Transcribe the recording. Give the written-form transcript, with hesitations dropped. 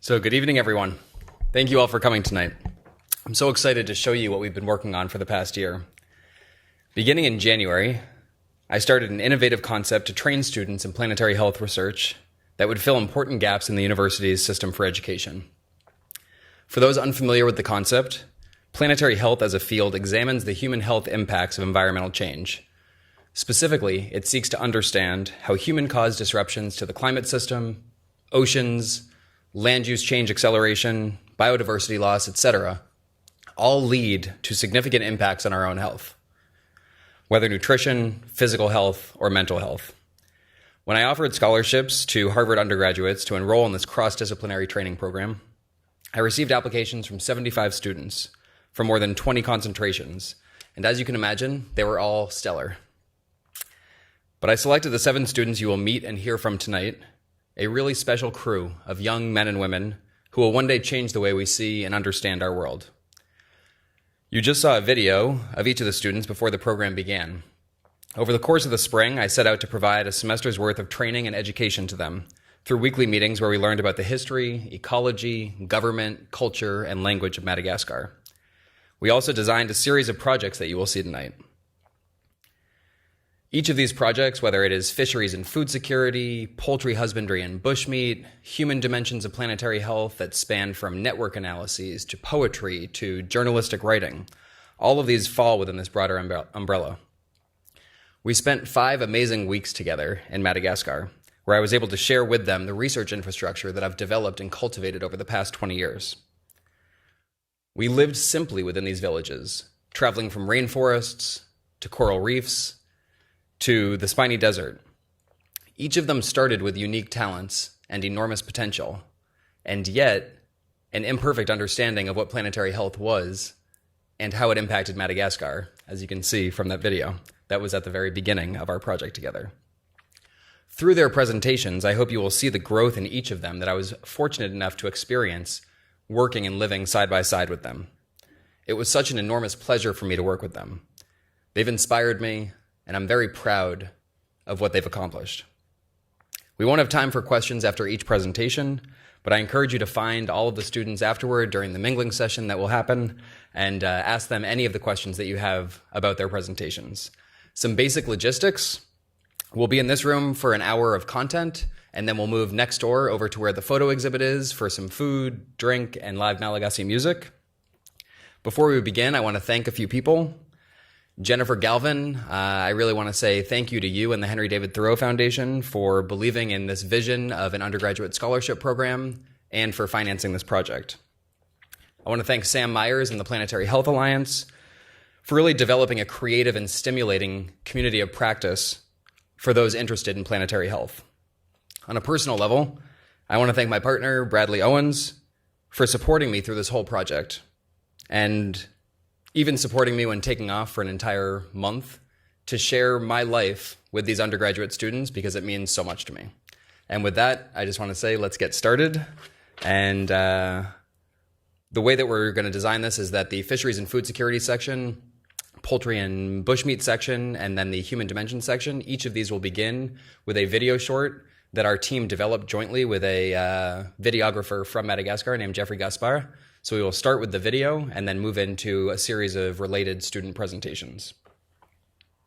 So good evening, everyone. Thank you all for coming tonight. I'm so excited to show you what we've been working on for the past year. Beginning in January, I started an innovative concept to train students in planetary health research that would fill important gaps in the university's system for education. For those unfamiliar with the concept, planetary health as a field examines the human health impacts of environmental change. Specifically, it seeks to understand how human-caused disruptions to the climate system, oceans, land use change acceleration, biodiversity loss, etc., all lead to significant impacts on our own health, whether nutrition, physical health, or mental health. When I offered scholarships to Harvard undergraduates to enroll in this cross-disciplinary training program, I received applications from 75 students from more than 20 concentrations, and as you can imagine, they were all stellar. But I selected the 7 students you will meet and hear from tonight, a really special crew of young men and women who will one day change the way we see and understand our world. You just saw a video of each of the students before the program began. Over the course of the spring, I set out to provide a semester's worth of training and education to them through weekly meetings where we learned about the history, ecology, government, culture, and language of Madagascar. We also designed a series of projects that you will see tonight. Each of these projects, whether it is fisheries and food security, poultry husbandry and bushmeat, human dimensions of planetary health that span from network analyses to poetry to journalistic writing, all of these fall within this broader umbrella. We spent 5 amazing weeks together in Madagascar, where I was able to share with them the research infrastructure that I've developed and cultivated over the past 20 years. We lived simply within these villages, traveling from rainforests to coral reefs, to the spiny desert. Each of them started with unique talents and enormous potential, and yet an imperfect understanding of what planetary health was and how it impacted Madagascar, as you can see from that video. That was at the very beginning of our project together. Through their presentations, I hope you will see the growth in each of them that I was fortunate enough to experience working and living side by side with them. It was such an enormous pleasure for me to work with them. They've inspired me, and I'm very proud of what they've accomplished. We won't have time for questions after each presentation, but I encourage you to find all of the students afterward during the mingling session that will happen and ask them any of the questions that you have about their presentations. Some basic logistics. We'll be in this room for an hour of content, and then we'll move next door over to where the photo exhibit is for some food, drink, and live Malagasy music. Before we begin, I want to thank a few people. Jennifer Galvin, I really want to say thank you to you and the Henry David Thoreau Foundation for believing in this vision of an undergraduate scholarship program and for financing this project. I want to thank Sam Myers and the Planetary Health Alliance for really developing a creative and stimulating community of practice for those interested in planetary health. On a personal level, I want to thank my partner, Bradley Owens, for supporting me through this whole project and even supporting me when taking off for an entire month to share my life with these undergraduate students because it means so much to me. And with that, I just want to say, let's get started. And the way that we're going to design this is that the fisheries and food security section, poultry and bushmeat section, and then the human dimension section, each of these will begin with a video short that our team developed jointly with a videographer from Madagascar named Jeffrey Gaspar. So we will start with the video and then move into a series of related student presentations.